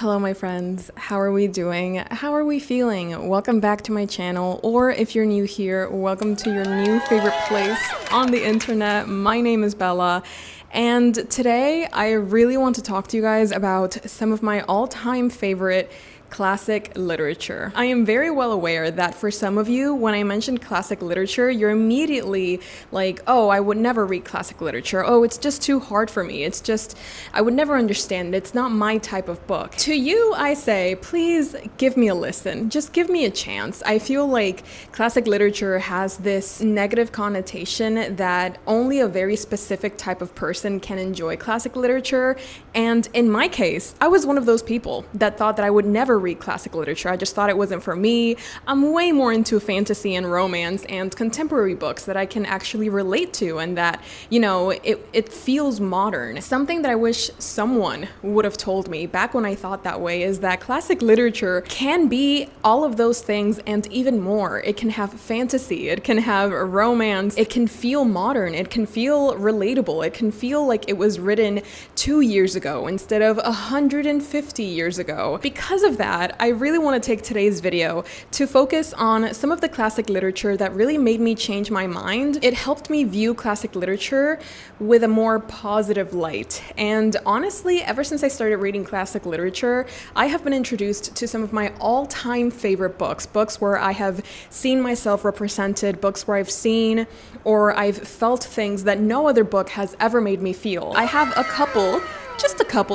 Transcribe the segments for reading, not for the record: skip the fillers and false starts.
Hello my friends, how are we doing? How are we feeling? Welcome back to my channel, or if you're new here, welcome to your new favorite place on the internet. My name is Bella, and today I really want to talk to you guys about some of my all-time favorite classic literature. I am very well aware that for some of you, when I mention classic literature, you're immediately like, oh, I would never read classic literature. Oh, it's just too hard for me. It's just, I would never understand it. It's not my type of book. To you, I say, please give me a listen. Just give me a chance. I feel like classic literature has this negative connotation that only a very specific type of person can enjoy classic literature. And in my case, I was one of those people that thought that I would never read classic literature. I just thought it wasn't for me. I'm way more into fantasy and romance and contemporary books that I can actually relate to and that, you know, it feels modern. Something that I wish someone would have told me back when I thought that way is that classic literature can be all of those things and even more. It can have fantasy, it can have romance, it can feel modern, it can feel relatable, it can feel like it was written 2 years ago instead of 150 years ago. Because of that, I really want to take today's video to focus on some of the classic literature that really made me change my mind. It helped me view classic literature with a more positive light. And honestly, ever since I started reading classic literature, I have been introduced to some of my all-time favorite books. Books where I have seen myself represented, books where I've seen or I've felt things that no other book has ever made me feel. I have a couple,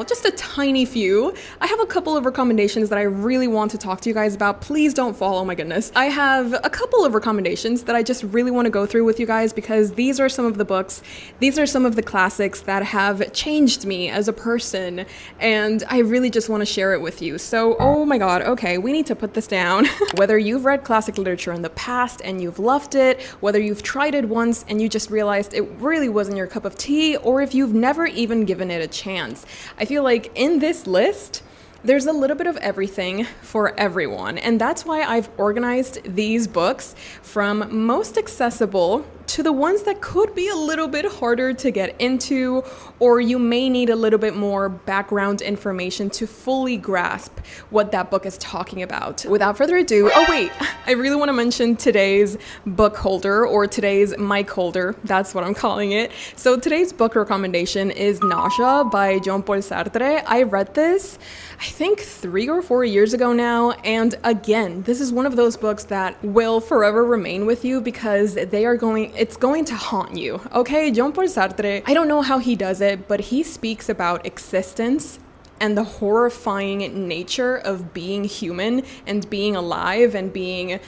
just a tiny few. I have a couple of recommendations that I really want to talk to you guys about. Please don't fall, oh my goodness. I have a couple of recommendations that I just really want to go through with you guys because these are some of the books, these are some of the classics that have changed me as a person, and I really just want to share it with you. So, oh my god, okay, we need to put this down. Whether you've read classic literature in the past and you've loved it, whether you've tried it once and you just realized it really wasn't your cup of tea, or if you've never even given it a chance. I feel like in this list, there's a little bit of everything for everyone. And that's why I've organized these books from most accessible to the ones that could be a little bit harder to get into, or you may need a little bit more background information to fully grasp what that book is talking about. Without further ado, oh wait, I really want to mention today's book holder, or today's mic holder, that's what I'm calling it. So today's book recommendation is Nausea by Jean-Paul Sartre. I read this, I think 3 or 4 years ago now, and again, this is one of those books that will forever remain with you because it's going to haunt you, okay? Jean-Paul Sartre, I don't know how he does it, but he speaks about existence and the horrifying nature of being human and being alive and being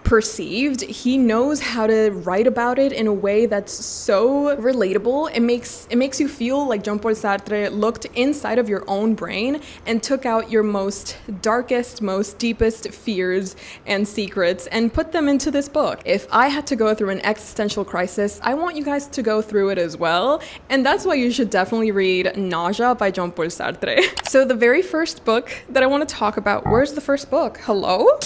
perceived. He knows how to write about it in a way that's so relatable. It makes you feel like Jean-Paul Sartre looked inside of your own brain and took out your most darkest, most deepest fears and secrets and put them into this book. If I had to go through an existential crisis, I want you guys to go through it as well. And that's why you should definitely read Nausea by Jean-Paul Sartre. So the very first book that I want to talk about, where's the first book? Hello?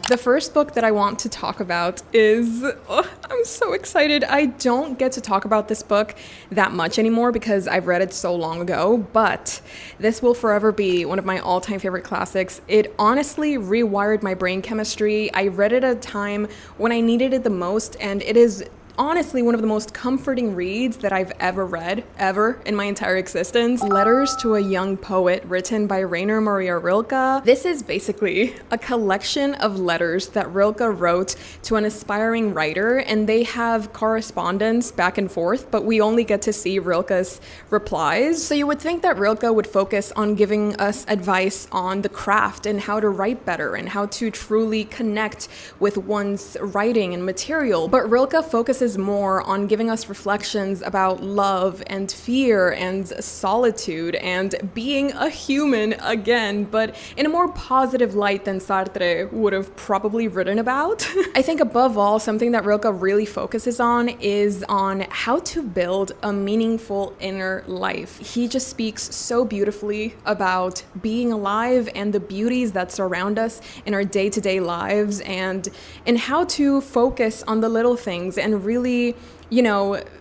The first book that I want to talk about is, I'm so excited. I don't get to talk about this book that much anymore because I've read it so long ago, but this will forever be one of my all-time favorite classics. It honestly rewired my brain chemistry. I read it at a time when I needed it the most, and it is honestly one of the most comforting reads that I've ever read, ever, in my entire existence. Letters to a Young Poet, written by Rainer Maria Rilke. This is basically a collection of letters that Rilke wrote to an aspiring writer, and they have correspondence back and forth, but we only get to see Rilke's replies. So you would think that Rilke would focus on giving us advice on the craft and how to write better and how to truly connect with one's writing and material, but Rilke focuses more on giving us reflections about love and fear and solitude and being a human again, but in a more positive light than Sartre would have probably written about. I think above all, something that Rilke really focuses on is on how to build a meaningful inner life. He just speaks so beautifully about being alive and the beauties that surround us in our day-to-day lives, and how to focus on the little things and really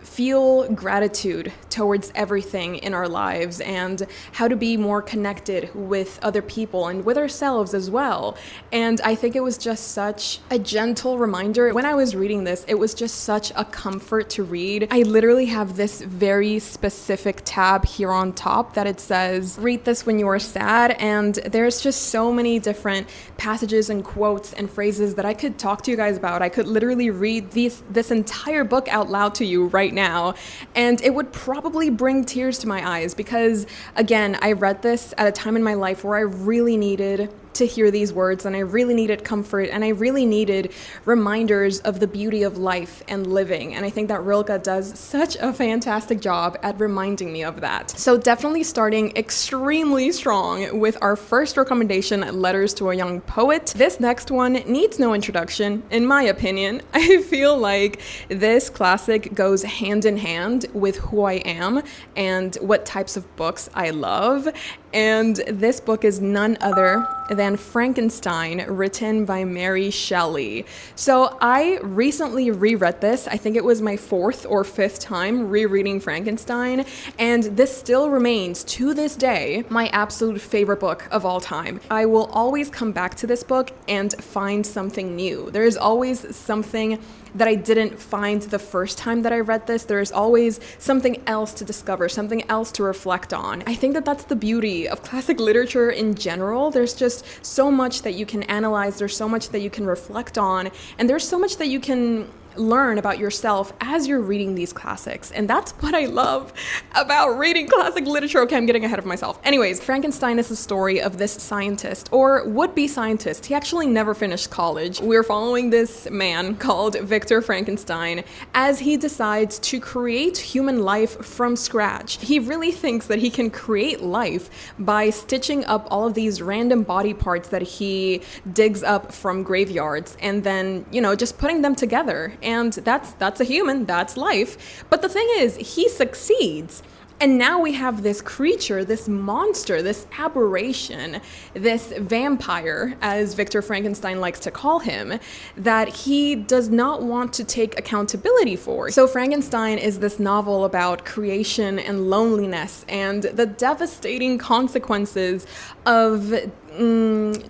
feel gratitude towards everything in our lives, and how to be more connected with other people and with ourselves as well. And I think it was just such a gentle reminder. When I was reading this, it was just such a comfort to read. I literally have this very specific tab here on top that it says, read this when you are sad, and there's just so many different passages and quotes and phrases that I could talk to you guys about. I could literally read this entire book out loud to you right now, and it would probably bring tears to my eyes because, again, I read this at a time in my life where I really needed to hear these words, and I really needed comfort, and I really needed reminders of the beauty of life and living. And I think that Rilke does such a fantastic job at reminding me of that. So definitely starting extremely strong with our first recommendation, Letters to a Young Poet. This next one needs no introduction, in my opinion. I feel like this classic goes hand in hand with who I am and what types of books I love. And this book is none other than Frankenstein, written by Mary Shelley. So I recently reread this. I think it was my 4th or 5th time rereading Frankenstein, and this still remains, to this day, my absolute favorite book of all time. I will always come back to this book and find something new. There's always something that I didn't find the first time that I read this. There's always something else to discover, something else to reflect on. I think that that's the beauty of classic literature in general. There's just so much that you can analyze, there's so much that you can reflect on, and there's so much that you can learn about yourself as you're reading these classics. And that's what I love about reading classic literature. Okay, I'm getting ahead of myself. Anyways, Frankenstein is the story of this scientist, or would-be scientist. He actually never finished college. We're following this man called Victor Frankenstein as he decides to create human life from scratch. He really thinks that he can create life by stitching up all of these random body parts that he digs up from graveyards, and then, just putting them together. And that's a human, that's life. But the thing is, he succeeds. And now we have this creature, this monster, this aberration, this vampire, as Victor Frankenstein likes to call him, that he does not want to take accountability for. So Frankenstein is this novel about creation and loneliness and the devastating consequences of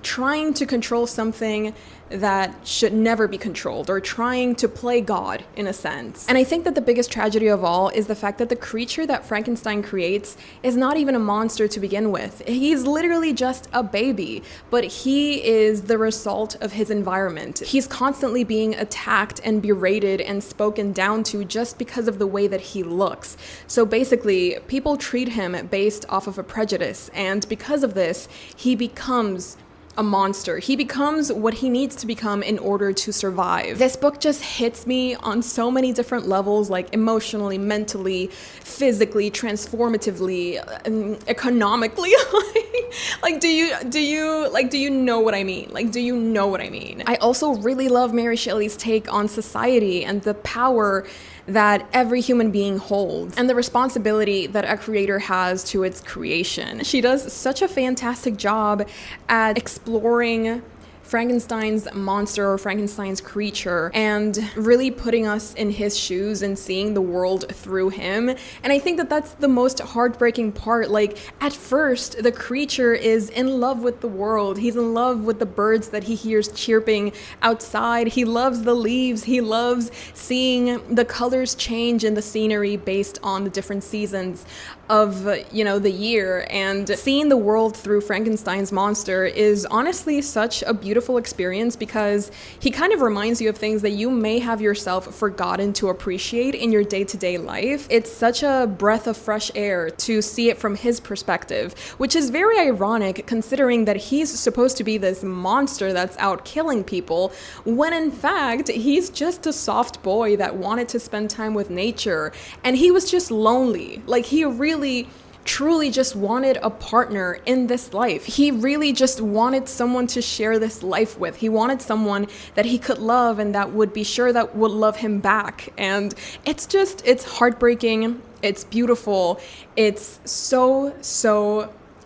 trying to control something that should never be controlled, or trying to play God in a sense. And I think that the biggest tragedy of all is the fact that the creature that Frankenstein creates is not even a monster to begin with. He's literally just a baby, but he is the result of his environment. He's constantly being attacked and berated and spoken down to just because of the way that he looks. So basically, people treat him based off of a prejudice, and because of this, he becomes a monster. He becomes what he needs to become in order to survive. This book just hits me on so many different levels, like emotionally, mentally, physically, transformatively, economically. Do you know what I mean? Do you know what I mean? I also really love Mary Shelley's take on society and the power that every human being holds, and the responsibility that a creator has to its creation. She does such a fantastic job at exploring Frankenstein's monster, or Frankenstein's creature, and really putting us in his shoes and seeing the world through him. And I think that that's the most heartbreaking part. At first, the creature is in love with the world. He's in love with the birds that he hears chirping outside. He loves the leaves. He loves seeing the colors change in the scenery based on the different seasons of, the year. And seeing the world through Frankenstein's monster is honestly such a beautiful experience, because he kind of reminds you of things that you may have yourself forgotten to appreciate in your day-to-day life. It's such a breath of fresh air to see it from his perspective, which is very ironic considering that he's supposed to be this monster that's out killing people, when in fact he's just a soft boy that wanted to spend time with nature, and he was just lonely. He really truly just wanted a partner in this life. He really just wanted someone to share this life with. He wanted someone that he could love and that would be sure that would love him back. And it's heartbreaking. It's beautiful. It's so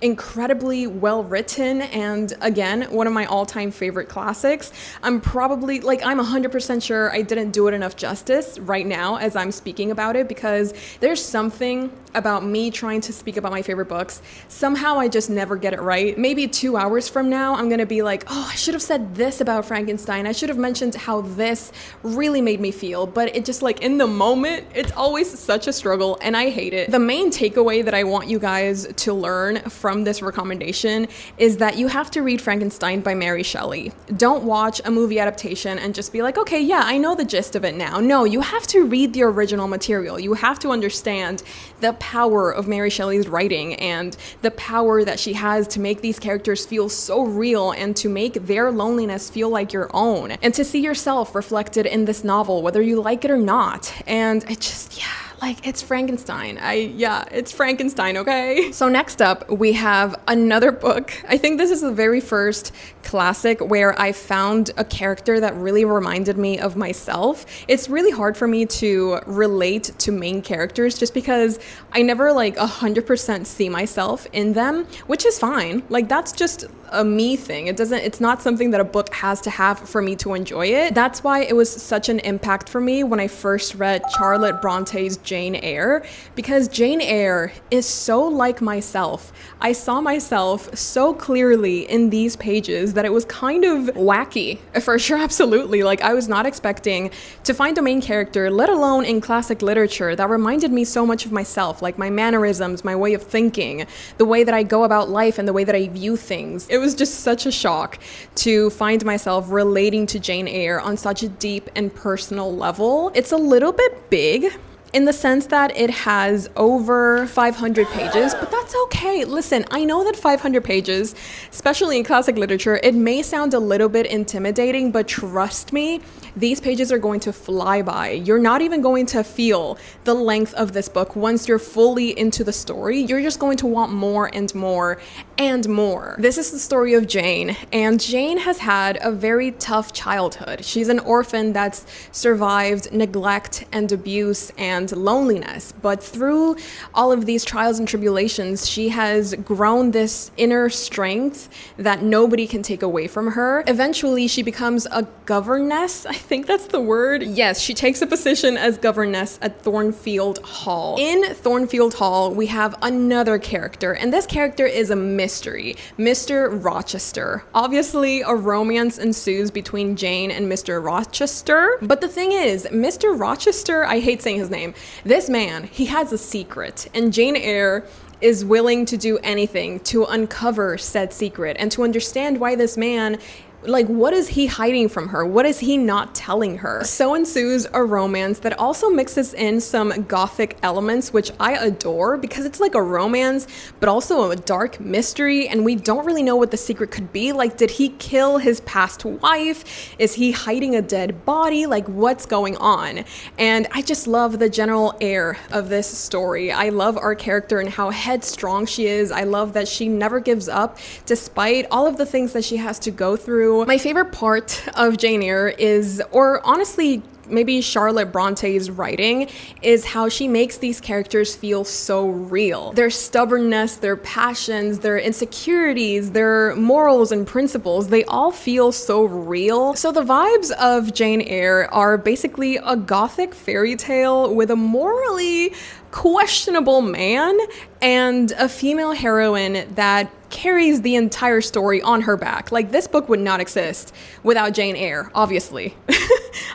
incredibly well written, and again, one of my all-time favorite classics. I'm 100% sure I didn't do it enough justice right now as I'm speaking about it, because there's something about me trying to speak about my favorite books. Somehow I just never get it right. Maybe 2 hours from now, I'm gonna be like, oh, I should have said this about Frankenstein. I should have mentioned how this really made me feel. But it just, like, in the moment, it's always such a struggle, and I hate it. The main takeaway that I want you guys to learn from this recommendation is that you have to read Frankenstein by Mary Shelley. Don't watch a movie adaptation and just be like, okay, yeah, I know the gist of it now. No, you have to read the original material. You have to understand the power of Mary Shelley's writing and the power that she has to make these characters feel so real and to make their loneliness feel like your own, and to see yourself reflected in this novel, whether you like it or not. And it just, yeah. Like, it's Frankenstein. It's Frankenstein, okay? So next up, we have another book. I think this is the very first classic where I found a character that really reminded me of myself. It's really hard for me to relate to main characters just because I never 100% see myself in them, which is fine. Like, that's just a me thing. It's not something that a book has to have for me to enjoy it. That's why it was such an impact for me when I first read Charlotte Bronte's Jane Eyre, because Jane Eyre is so like myself. I saw myself so clearly in these pages that it was kind of wacky, for sure, absolutely. Like, I was not expecting to find a main character, let alone in classic literature, that reminded me so much of myself, like my mannerisms, my way of thinking, the way that I go about life, and the way that I view things. It was just such a shock to find myself relating to Jane Eyre on such a deep and personal level. It's a little bit big in the sense that it has over 500 pages, but that's okay. Listen, I know that 500 pages, especially in classic literature, it may sound a little bit intimidating, but trust me, these pages are going to fly by. You're not even going to feel the length of this book once you're fully into the story. You're just going to want more and more and more. This is the story of Jane, and Jane has had a very tough childhood. She's an orphan that's survived neglect and abuse and loneliness, but through all of these trials and tribulations, she has grown this inner strength that nobody can take away from her. Eventually, she becomes a governess. I think that's the word. Yes, she takes a position as governess at Thornfield Hall. In Thornfield Hall, we have another character, and this character is a mystery, Mr. Rochester. Obviously, a romance ensues between Jane and Mr. Rochester, but the thing is, Mr. Rochester, I hate saying his name, this man, he has a secret, and Jane Eyre is willing to do anything to uncover said secret and to understand why this man, like, what is he hiding from her? What is he not telling her? So ensues a romance that also mixes in some gothic elements, which I adore because it's like a romance, but also a dark mystery, and we don't really know what the secret could be. Like, did he kill his past wife? Is he hiding a dead body? Like, what's going on? And I just love the general air of this story. I love our character and how headstrong she is. I love that she never gives up despite all of the things that she has to go through. My favorite part of Jane Eyre is, or honestly, maybe Charlotte Bronte's writing, is how she makes these characters feel so real. Their stubbornness, their passions, their insecurities, their morals and principles, they all feel so real. So the vibes of Jane Eyre are basically a gothic fairy tale with a morally questionable man and a female heroine that carries the entire story on her back. Like, this book would not exist without Jane Eyre, obviously.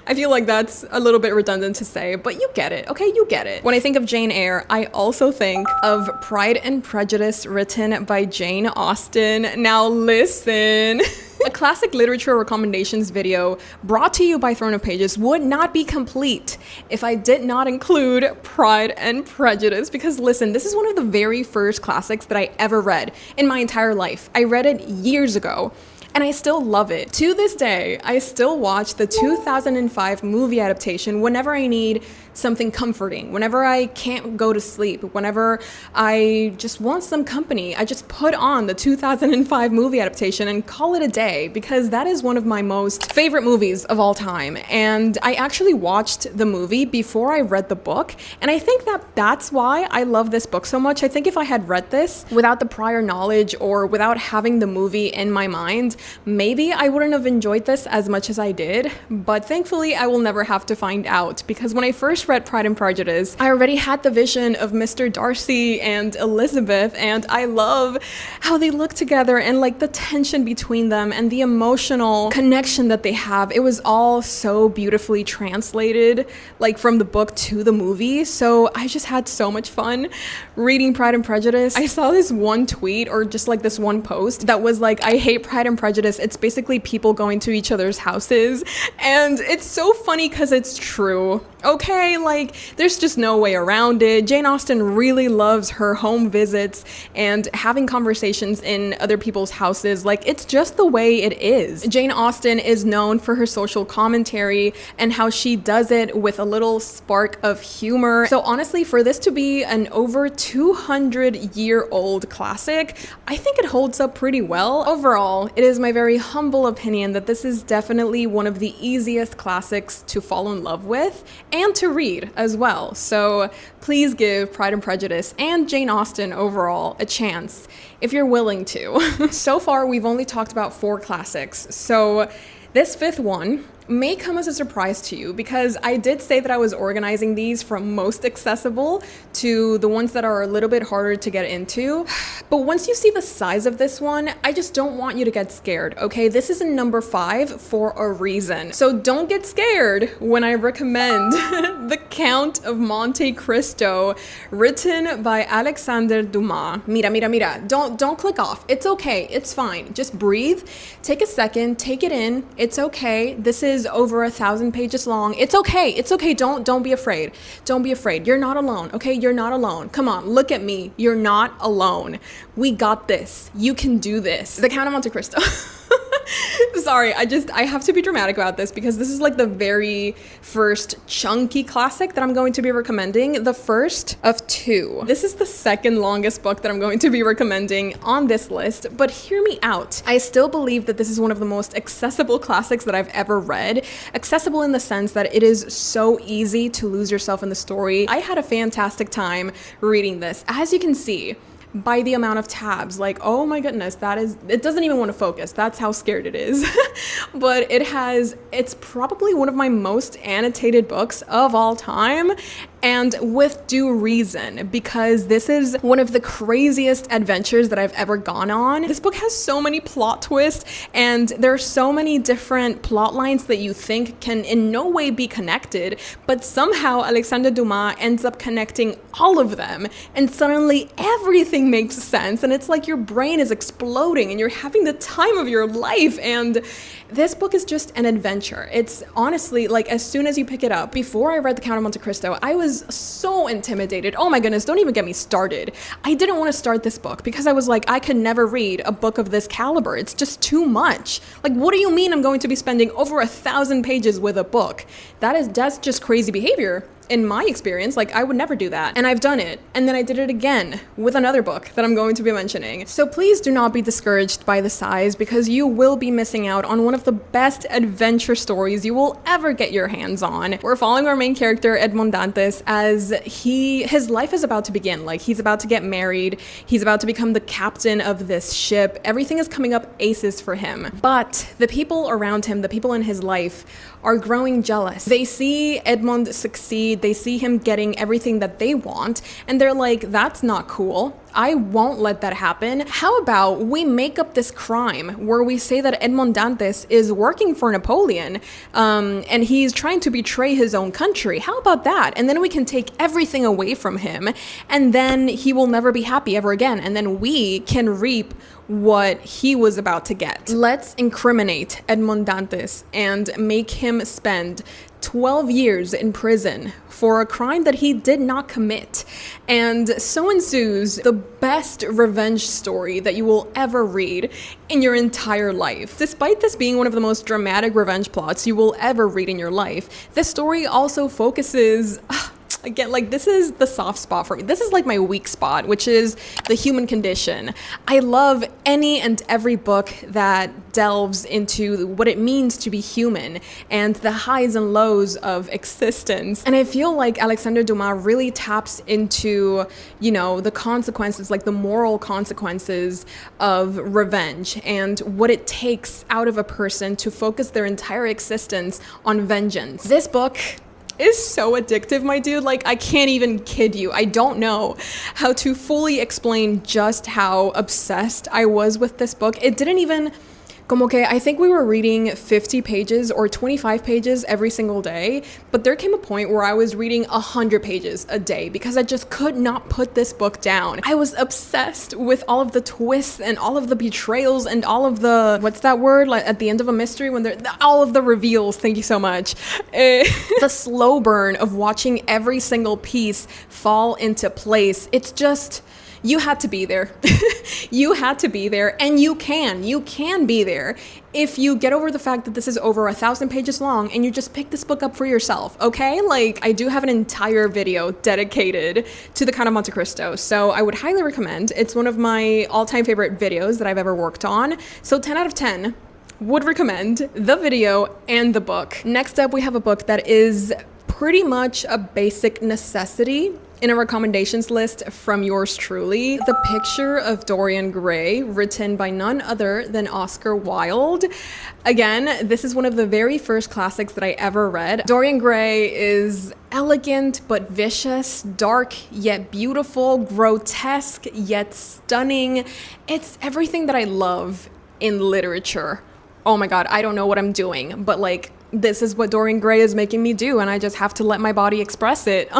I feel like that's a little bit redundant to say, but you get it, okay? You get it. When I think of Jane Eyre, I also think of Pride and Prejudice, written by Jane Austen. Now listen. A classic literature recommendations video brought to you by Throne of Pages would not be complete if I did not include Pride and Prejudice, because listen, this is one of the very first classics that I ever read in my entire life. I read it years ago, and I still love it. To this day, I still watch the 2005 movie adaptation whenever I need something comforting, whenever I can't go to sleep, whenever I just want some company. I just put on the 2005 movie adaptation and call it a day, because that is one of my most favorite movies of all time. And I actually watched the movie before I read the book, and I think that that's why I love this book so much. I think if I had read this without the prior knowledge or without having the movie in my mind, maybe I wouldn't have enjoyed this as much as I did. But thankfully, I will never have to find out, because when I first read Pride and Prejudice, I already had the vision of Mr. Darcy and Elizabeth, and I love how they look together and like the tension between them and the emotional connection that they have. It was all so beautifully translated, like from the book to the movie. So I just had so much fun reading Pride and Prejudice. I saw this one tweet, or just like this one post that was like, I hate Pride and Prejudice. It's basically people going to each other's houses. And it's so funny because it's true. Okay, like there's just no way around it. Jane Austen really loves her home visits and having conversations in other people's houses. Like, it's just the way it is. Jane Austen is known for her social commentary and how she does it with a little spark of humor. So honestly, for this to be an over 200-year-old classic, I think it holds up pretty well. Overall, it is my very humble opinion that this is definitely one of the easiest classics to fall in love with and to read as well. So please give Pride and Prejudice and Jane Austen overall a chance if you're willing to. So far, we've only talked about 4 classics. So this 5th one may come as a surprise to you, because I did say that I was organizing these from most accessible to the ones that are a little bit harder to get into. But once you see the size of this one, I just don't want you to get scared, okay? This is a number 5 for a reason. So don't get scared when I recommend The Count of Monte Cristo, written by Alexander Dumas. Mira. Don't click off. It's okay. It's fine. Just breathe. Take a second. Take it in. It's okay. This is over 1,000 pages long. It's okay. It's okay. Don't be afraid. Don't be afraid. You're not alone. Okay? You're not alone. Come on, look at me. You're not alone. We got this. You can do this. The Count of Monte Cristo. Sorry, I have to be dramatic about this, because this is like the very first chunky classic that I'm going to be recommending, the first of 2. This is the second longest book that I'm going to be recommending on this list, but hear me out. I still believe that this is one of the most accessible classics that I've ever read. Accessible in the sense that it is so easy to lose yourself in the story. I had a fantastic time reading this. As you can see by the amount of tabs, like, oh my goodness, it doesn't even want to focus. That's how scared it is. But it's probably one of my most annotated books of all time, and with due reason, because this is one of the craziest adventures that I've ever gone on. This book has so many plot twists, and there are so many different plot lines that you think can in no way be connected, but somehow Alexander Dumas ends up connecting all of them, and suddenly everything makes sense, and it's like your brain is exploding and you're having the time of your life. And this book is just an adventure. It's honestly, like, as soon as you pick it up, before I read The Count of Monte Cristo, I was so intimidated. Oh my goodness, don't even get me started. I didn't want to start this book because I was like, I could never read a book of this caliber. It's just too much. Like, what do you mean I'm going to be spending over 1,000 pages with a book? That's just crazy behavior. In my experience, like, I would never do that. And I've done it. And then I did it again with another book that I'm going to be mentioning. So please do not be discouraged by the size, because you will be missing out on one of the best adventure stories you will ever get your hands on. We're following our main character, Edmond Dantes, as his life is about to begin. Like, he's about to get married. He's about to become the captain of this ship. Everything is coming up aces for him. But the people around him, the people in his life, are growing jealous. They see Edmond succeed. They see him getting everything that they want, and they're like, that's not cool. I won't let that happen. How about we make up this crime where we say that Edmond Dantes is working for Napoleon, and he's trying to betray his own country. How about that? And then we can take everything away from him, and then he will never be happy ever again, and then we can reap what he was about to get. Let's incriminate Edmond Dantes and make him spend 12 years in prison for a crime that he did not commit. And so ensues the best revenge story that you will ever read in your entire life. Despite this being one of the most dramatic revenge plots you will ever read in your life, this story also focuses... Again, like, this is the soft spot for me. This is like my weak spot, which is the human condition. I love any and every book that delves into what it means to be human and the highs and lows of existence. And I feel like Alexander Dumas really taps into, you know, the consequences, like the moral consequences of revenge and what it takes out of a person to focus their entire existence on vengeance. This book is so addictive, my dude. Like, I can't even kid you. I don't know how to fully explain just how obsessed I was with this book. It didn't even... Como que I think we were reading 50 pages or 25 pages every single day, but there came a point where I was reading 100 pages a day because I just could not put this book down. I was obsessed with all of the twists and all of the betrayals and all of the, what's that word, like at the end of a mystery when all of the reveals. Thank you so much. The slow burn of watching every single piece fall into place. It's just... You had to be there. You had to be there, and you can be there if you get over the fact that this is over 1,000 pages long and you just pick this book up for yourself, okay? Like, I do have an entire video dedicated to the Count of Monte Cristo, so I would highly recommend. It's one of my all-time favorite videos that I've ever worked on, so 10 out of 10 would recommend the video and the book. Next up, we have a book that is pretty much a basic necessity in a recommendations list from yours truly, The Picture of Dorian Gray, written by none other than Oscar Wilde. Again, this is one of the very first classics that I ever read. Dorian Gray is elegant but vicious, dark yet beautiful, grotesque yet stunning. It's everything that I love in literature. Oh my God, I don't know what I'm doing, but like, this is what Dorian Gray is making me do, and I just have to let my body express it.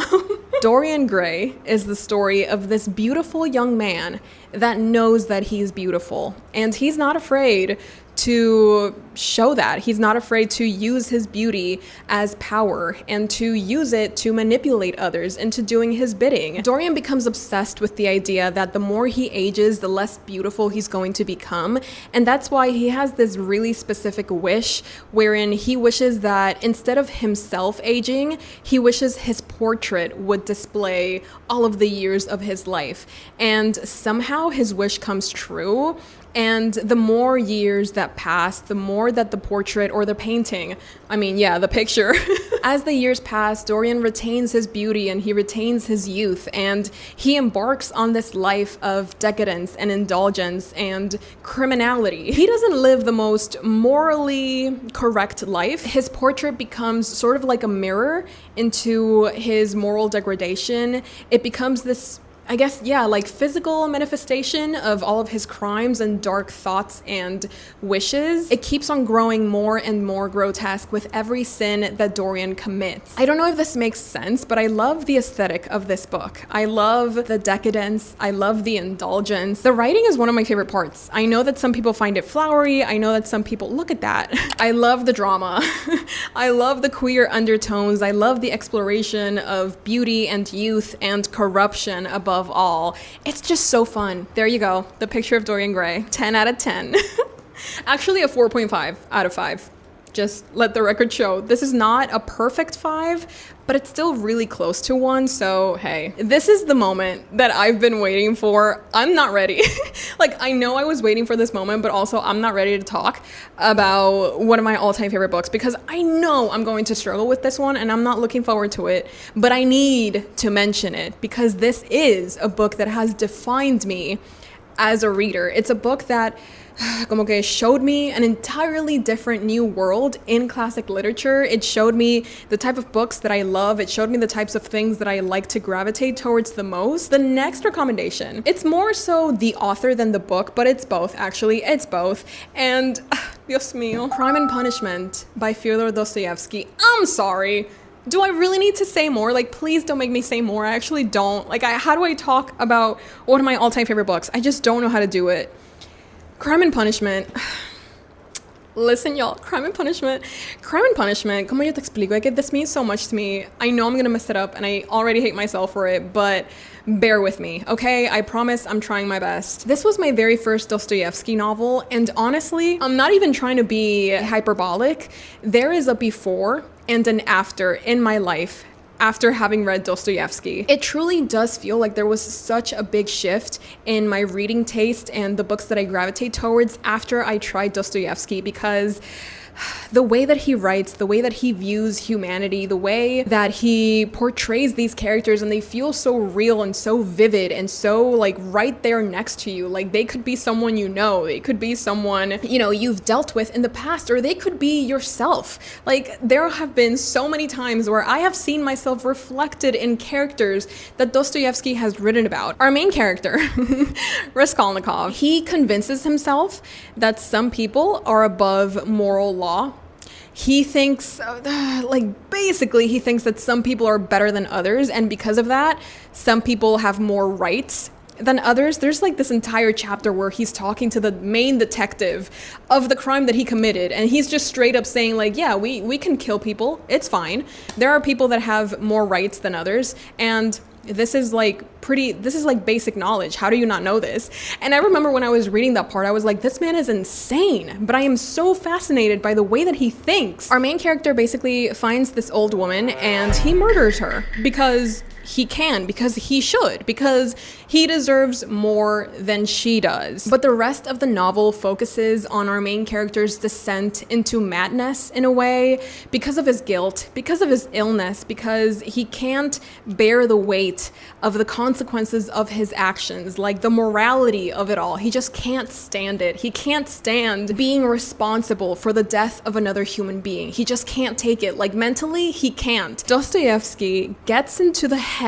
Dorian Gray is the story of this beautiful young man that knows that he's beautiful, and he's not afraid to show that. He's not afraid to use his beauty as power and to use it to manipulate others into doing his bidding. Dorian becomes obsessed with the idea that the more he ages, the less beautiful he's going to become. And that's why he has this really specific wish wherein he wishes that instead of himself aging, he wishes his portrait would display all of the years of his life. And somehow his wish comes true. And the more years that pass, the more that the portrait or the painting, the picture, as the years pass, Dorian retains his beauty and he retains his youth, and he embarks on this life of decadence and indulgence and criminality. He doesn't live the most morally correct life. His portrait becomes sort of like a mirror into his moral degradation. It becomes this, I guess, like physical manifestation of all of his crimes and dark thoughts and wishes. It keeps on growing more and more grotesque with every sin that Dorian commits. I don't know if this makes sense, but I love the aesthetic of this book. I love the decadence. I love the indulgence. The writing is one of my favorite parts. I know that some people find it flowery. I know that some people, look at that. I love the drama. I love the queer undertones. I love the exploration of beauty and youth and corruption above all. It's just so fun. There you go. The Picture of Dorian Gray. 10 out of 10. Actually a 4.5 out of 5. Just let the record show. This is not a perfect 5, but it's still really close to 1. So hey, this is the moment that I've been waiting for. I'm not ready. Like, I know I was waiting for this moment, but also I'm not ready to talk about one of my all-time favorite books because I know I'm going to struggle with this one and I'm not looking forward to it, but I need to mention it because this is a book that has defined me as a reader. It's a book that como que showed me an entirely different new world in classic literature. It showed me the type of books that I love. It showed me the types of things that I like to gravitate towards the most. The next recommendation, it's more so the author than the book, but it's both, actually. It's both. And, Dios mío, Crime and Punishment by Fyodor Dostoyevsky. I'm sorry. Do I really need to say more? Like, please don't make me say more. I actually don't. Like, how do I talk about one of my all-time favorite books? I just don't know how to do it. Crime and Punishment. Listen, y'all, Crime and Punishment. Crime and Punishment, como yo te explico, like, this means so much to me. I know I'm gonna mess it up, and I already hate myself for it, but bear with me, okay? I promise I'm trying my best. This was my very first Dostoyevsky novel, and honestly, I'm not even trying to be hyperbolic. There is a before and an after in my life after having read Dostoyevsky. It truly does feel like there was such a big shift in my reading taste and the books that I gravitate towards after I tried Dostoyevsky, because the way that he writes, the way that he views humanity, the way that he portrays these characters, and they feel so real and so vivid and so like right there next to you. Like they could be someone you know, they could be someone, you know, you've dealt with in the past, or they could be yourself. Like there have been so many times where I have seen myself reflected in characters that Dostoyevsky has written about. Our main character, Raskolnikov, he convinces himself that some people are above moral law. He thinks, basically he thinks that some people are better than others, and because of that, some people have more rights than others. There's like this entire chapter where he's talking to the main detective of the crime that he committed, and he's just straight up saying like, yeah, we can kill people, it's fine. There are people that have more rights than others, and this is like basic knowledge. How do you not know this? And I remember when I was reading that part, I was like, this man is insane, but I am so fascinated by the way that he thinks. Our main character basically finds this old woman and he murders her because he can, because he should, because he deserves more than she does. But the rest of the novel focuses on our main character's descent into madness in a way, because of his guilt, because of his illness, because he can't bear the weight of the consequences of his actions, like the morality of it all. He just can't stand it. He can't stand being responsible for the death of another human being. He just can't take it. Like mentally, he can't. Dostoyevsky gets into the head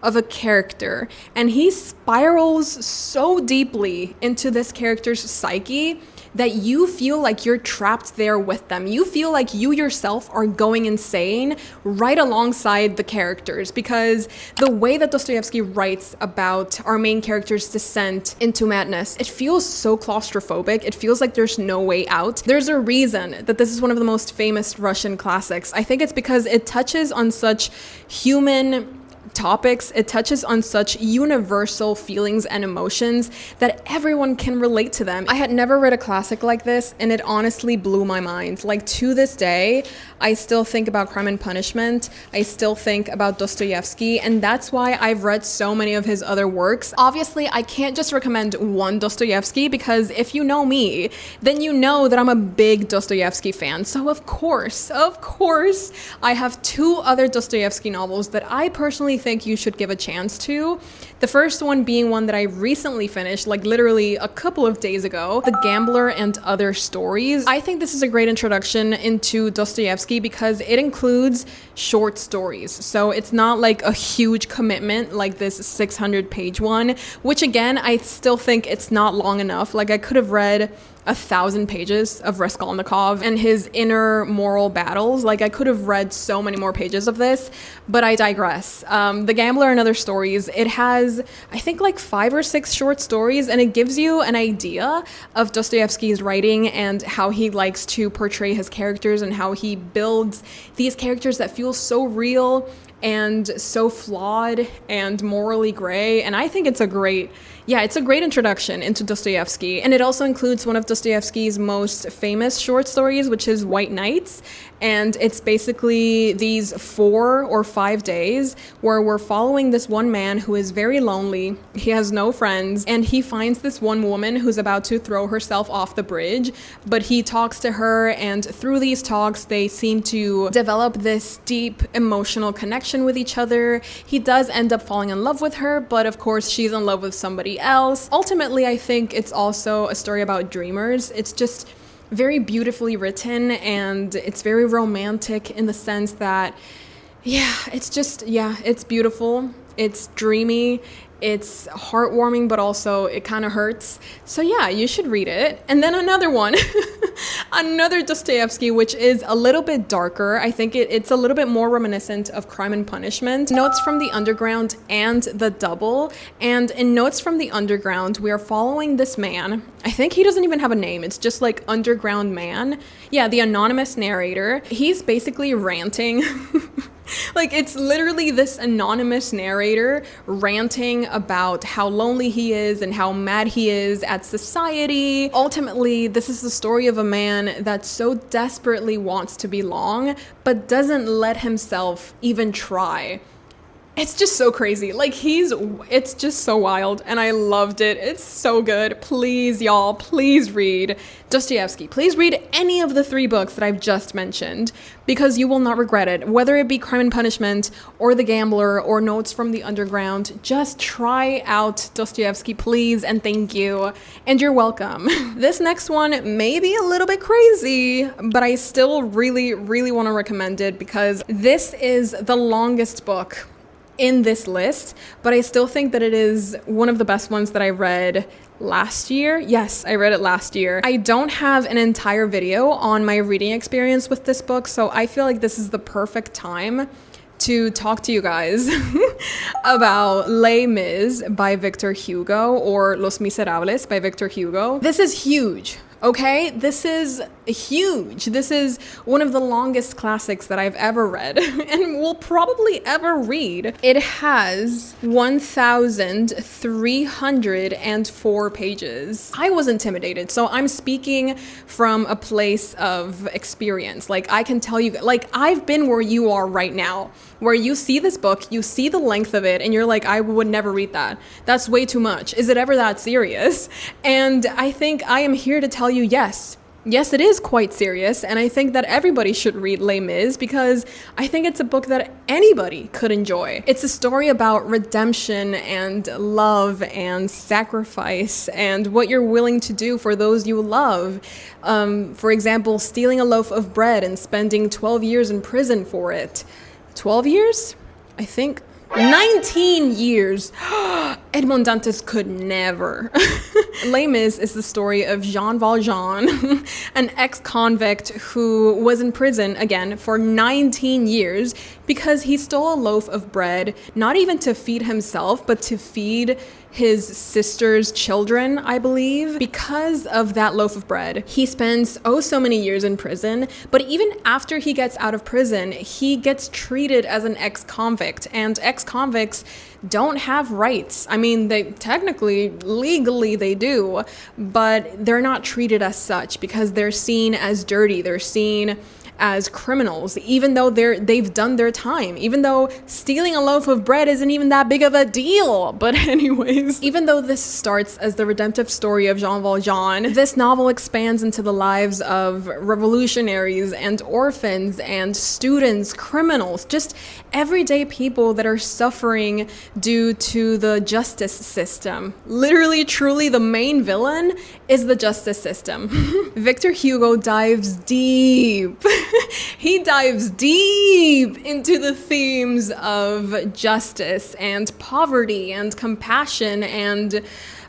of a character and he spirals so deeply into this character's psyche that you feel like you're trapped there with them. You feel like you yourself are going insane right alongside the characters, because the way that Dostoyevsky writes about our main character's descent into madness, it feels so claustrophobic. It feels like there's no way out. There's a reason that this is one of the most famous Russian classics. I think it's because it touches on such human topics, it touches on such universal feelings and emotions that everyone can relate to them. I had never read a classic like this, and it honestly blew my mind. Like to this day, I still think about Crime and Punishment. I still think about Dostoyevsky, and that's why I've read so many of his other works. Obviously, I can't just recommend one Dostoyevsky, because if you know me, then you know that I'm a big Dostoyevsky fan. So of course, I have two other Dostoyevsky novels that I personally think you should give a chance to. The first one being one that I recently finished, like literally a couple of days ago, The Gambler and Other Stories. I think this is a great introduction into Dostoyevsky because it includes short stories. So it's not like a huge commitment like this 600-page one, which again, I still think it's not long enough. Like I could have read 1,000 pages of Raskolnikov and his inner moral battles. Like I could have read so many more pages of this, but I digress. The Gambler and Other Stories, it has, I think, like 5 or 6 short stories, and it gives you an idea of Dostoyevsky's writing and how he likes to portray his characters and how he builds these characters that feel so real and so flawed and morally gray. And I think it's a great introduction into Dostoyevsky. And it also includes one of Dostoyevsky's most famous short stories, which is White Nights. And it's basically these 4 or 5 days where we're following this one man who is very lonely. He has no friends, and he finds this one woman who's about to throw herself off the bridge, but he talks to her, and through these talks, they seem to develop this deep emotional connection with each other. He does end up falling in love with her, but of course she's in love with somebody else. Ultimately, I think it's also a story about dreamers. It's just very beautifully written, and it's very romantic in the sense that it's beautiful. It's dreamy, it's heartwarming, but also it kind of hurts. So yeah, you should read it. And then another one, another Dostoyevsky, which is a little bit darker. I think it's a little bit more reminiscent of Crime and Punishment. Notes from the Underground and The Double. And in Notes from the Underground, we are following this man. I think he doesn't even have a name. It's just like Underground Man. Yeah, the anonymous narrator. He's basically ranting. Like, it's literally this anonymous narrator ranting about how lonely he is and how mad he is at society. Ultimately, this is the story of a man that so desperately wants to belong, but doesn't let himself even try. It's just so crazy. Like, it's just so wild, and I loved it. It's so good. Please, y'all, please read Dostoyevsky. Please read any of the 3 books that I've just mentioned, because you will not regret it. Whether it be Crime and Punishment, or The Gambler, or Notes from the Underground, just try out Dostoyevsky, please, and thank you, and you're welcome. This next one may be a little bit crazy, but I still really, really want to recommend it, because this is the longest book in this list, but I still think that it is one of the best ones that I read last year. Yes, I read it last year. I don't have an entire video on my reading experience with this book, so I feel like this is the perfect time to talk to you guys about Les Mis by Victor Hugo, or Los Miserables by Victor Hugo. This is huge. Okay, this is huge. This is one of the longest classics that I've ever read and will probably ever read. It has 1,304 pages. I was intimidated, so I'm speaking from a place of experience. Like, I can tell you, like, I've been where you are right now, where you see this book, you see the length of it, and you're like, I would never read that. That's way too much. Is it ever that serious? And I think I am here to tell you, yes, it is quite serious, and I think that everybody should read Les Mis, because I think it's a book that anybody could enjoy. It's a story about redemption and love and sacrifice and what you're willing to do for those you love. For example, stealing a loaf of bread and spending 12 years in prison for it. 12 years? I think 19 years. Edmond Dantes could never. Les Mis is the story of Jean Valjean, an ex-convict who was in prison, again, for 19 years because he stole a loaf of bread, not even to feed himself, but to feed his sister's children, I believe. Because of that loaf of bread, he spends so many years in prison, but even after he gets out of prison, he gets treated as an ex-convict, and ex-convicts don't have rights. I mean, they technically, legally they do, but they're not treated as such because they're seen as dirty. They're seen as criminals, even though they've done their time, even though stealing a loaf of bread isn't even that big of a deal. But anyways, even though this starts as the redemptive story of Jean Valjean, this novel expands into the lives of revolutionaries and orphans and students, criminals, just everyday people that are suffering due to the justice system. Literally, truly, the main villain is the justice system. Victor Hugo dives deep. He dives deep into the themes of justice and poverty and compassion and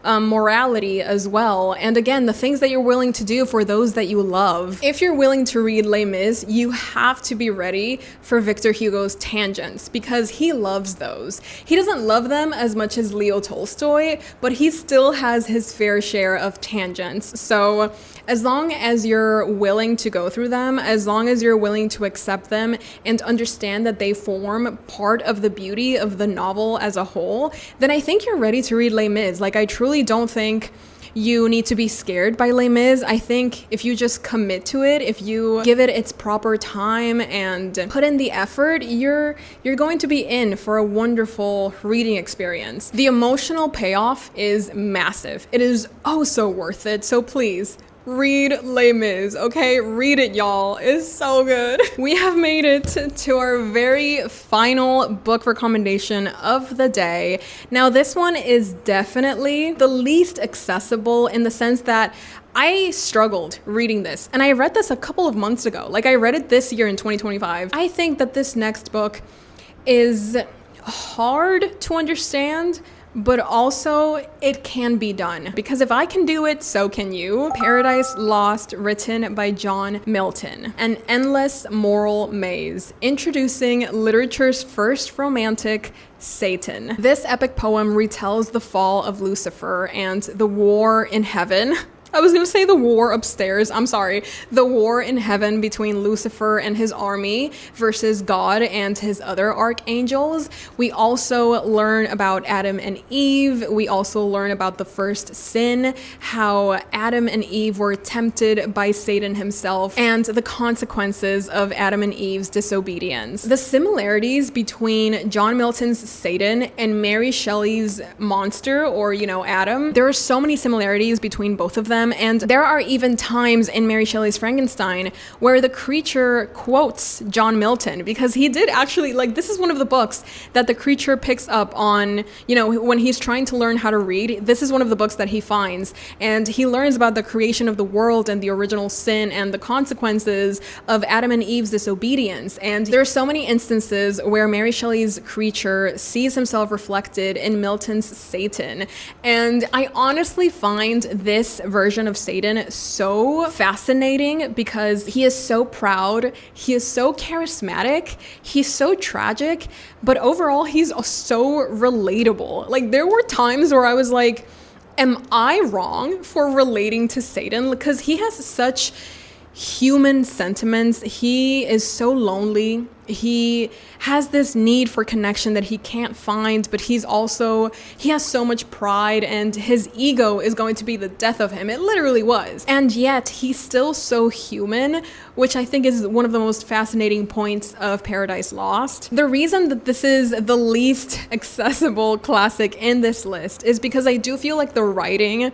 morality as well. And again, the things that you're willing to do for those that you love. If you're willing to read Les Mis, you have to be ready for Victor Hugo's tangents, because he loves those. He doesn't love them as much as Leo Tolstoy, but he still has his fair share of tangents. So as long as you're willing to go through them, as long as you're willing to accept them and understand that they form part of the beauty of the novel as a whole, then I think you're ready to read Les Mis. Like, I truly don't think you need to be scared by Les Mis. I think if you just commit to it, if you give it its proper time and put in the effort, you're going to be in for a wonderful reading experience. The emotional payoff is massive. It is so worth it. So please, read Les Mis, okay? Read it, y'all. It's so good. We have made it to our very final book recommendation of the day. Now, this one is definitely the least accessible in the sense that I struggled reading this, and I read this a couple of months ago. Like, I read it this year in 2025. I think that this next book is hard to understand, but also it can be done, because if I can do it, so can you. Paradise Lost, written by John Milton. An endless moral maze, introducing literature's first romantic, Satan. This epic poem retells the fall of Lucifer and the war in heaven. I was gonna say the war upstairs, I'm sorry. The war in heaven between Lucifer and his army versus God and his other archangels. We also learn about Adam and Eve. We also learn about the first sin, how Adam and Eve were tempted by Satan himself, and the consequences of Adam and Eve's disobedience. The similarities between John Milton's Satan and Mary Shelley's monster, or, Adam, there are so many similarities between both of them. And there are even times in Mary Shelley's Frankenstein where the creature quotes John Milton, because he did actually, this is one of the books that the creature picks up on, when he's trying to learn how to read. This is one of the books that he finds, and he learns about the creation of the world and the original sin and the consequences of Adam and Eve's disobedience. And there are so many instances where Mary Shelley's creature sees himself reflected in Milton's Satan. And I honestly find this version of Satan so fascinating, because he is so proud, he is so charismatic, he's so tragic, but overall he's so relatable. There were times where I was like, am I wrong for relating to Satan? Because he has such human sentiments. He is so lonely. He has this need for connection that he can't find, but he has so much pride, and his ego is going to be the death of him. It literally was. And yet he's still so human, which I think is one of the most fascinating points of Paradise Lost. The reason that this is the least accessible classic in this list is because I do feel like the writing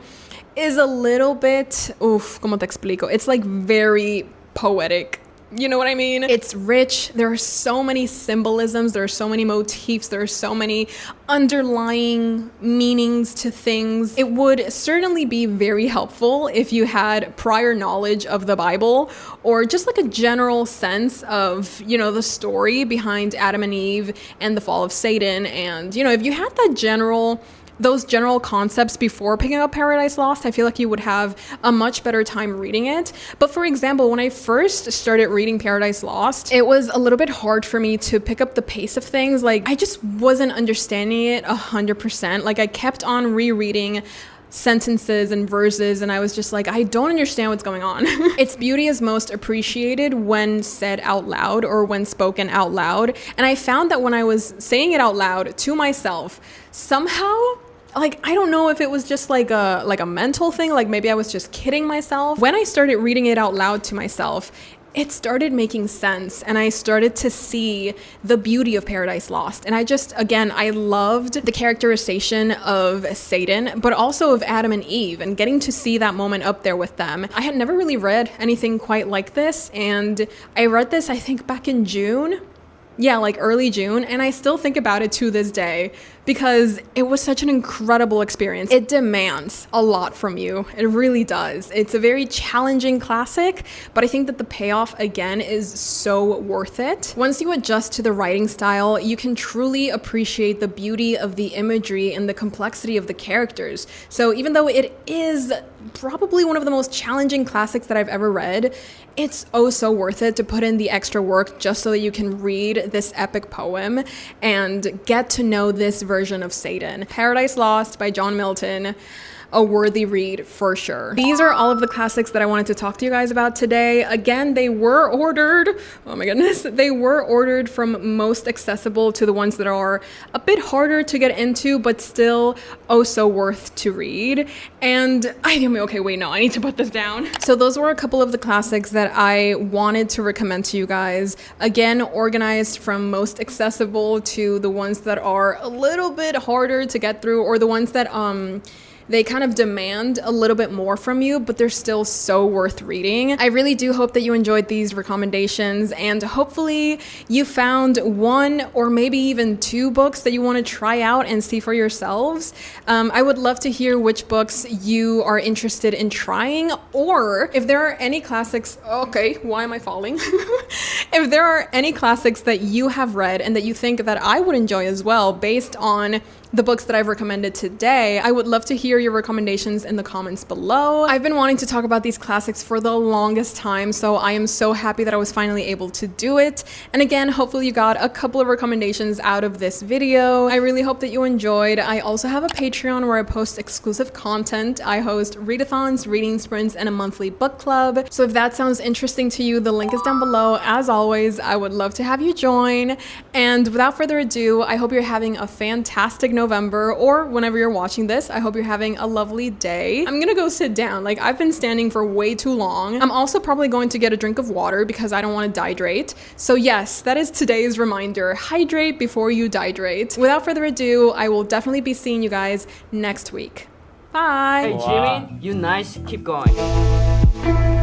is a little bit, ¿cómo te explico? It's very poetic. You know what I mean? It's rich. There are so many symbolisms. There are so many motifs. There are so many underlying meanings to things. It would certainly be very helpful if you had prior knowledge of the Bible, or just a general sense of, the story behind Adam and Eve and the fall of Satan. And, if you had those general concepts before picking up Paradise Lost, I feel like you would have a much better time reading it. But for example, when I first started reading Paradise Lost, it was a little bit hard for me to pick up the pace of things. I just wasn't understanding it 100%. I kept on rereading sentences and verses, and I was just I don't understand what's going on. Its beauty is most appreciated when said out loud, or when spoken out loud. And I found that when I was saying it out loud to myself, somehow, I don't know if it was just a mental thing, maybe I was just kidding myself. When I started reading it out loud to myself, it started making sense, and I started to see the beauty of Paradise Lost. And I loved the characterization of Satan, but also of Adam and Eve, and getting to see that moment up there with them. I had never really read anything quite like this, and I read this, I think, back in June. Yeah, early June, and I still think about it to this day, because it was such an incredible experience. It demands a lot from you. It really does. It's a very challenging classic, but I think that the payoff, again, is so worth it. Once you adjust to the writing style, you can truly appreciate the beauty of the imagery and the complexity of the characters. So even though it is probably one of the most challenging classics that I've ever read, it's oh so worth it to put in the extra work just so that you can read this epic poem and get to know this version of Satan. Paradise Lost by John Milton. A worthy read for sure. These are all of the classics that I wanted to talk to you guys about today. Again, they were ordered, oh my goodness, they were ordered from most accessible to the ones that are a bit harder to get into, but still oh so worth to read. And I need to put this down. So those were a couple of the classics that I wanted to recommend to you guys. Again, organized from most accessible to the ones that are a little bit harder to get through, or the ones that they kind of demand a little bit more from you, but they're still so worth reading. I really do hope that you enjoyed these recommendations, and hopefully you found one or maybe even two books that you want to try out and see for yourselves. I would love to hear which books you are interested in trying, or if there are any classics, okay, why am I falling? If there are any classics that you have read and that you think that I would enjoy as well based on the books that I've recommended today, I would love to hear your recommendations in the comments below. I've been wanting to talk about these classics for the longest time, so I am so happy that I was finally able to do it. And again, hopefully you got a couple of recommendations out of this video. I really hope that you enjoyed. I also have a Patreon where I post exclusive content. I host readathons, reading sprints, and a monthly book club. So if that sounds interesting to you, the link is down below. As always, I would love to have you join. And without further ado, I hope you're having a fantastic November, or whenever you're watching this, I hope you're having a lovely day. I'm gonna go sit down. Like, I've been standing for way too long. I'm also probably going to get a drink of water because I don't want to dehydrate. So yes, that is today's reminder. Hydrate before you dehydrate. Without further ado, I will definitely be seeing you guys next week. Bye. Hey Jimmy, you nice. Keep going.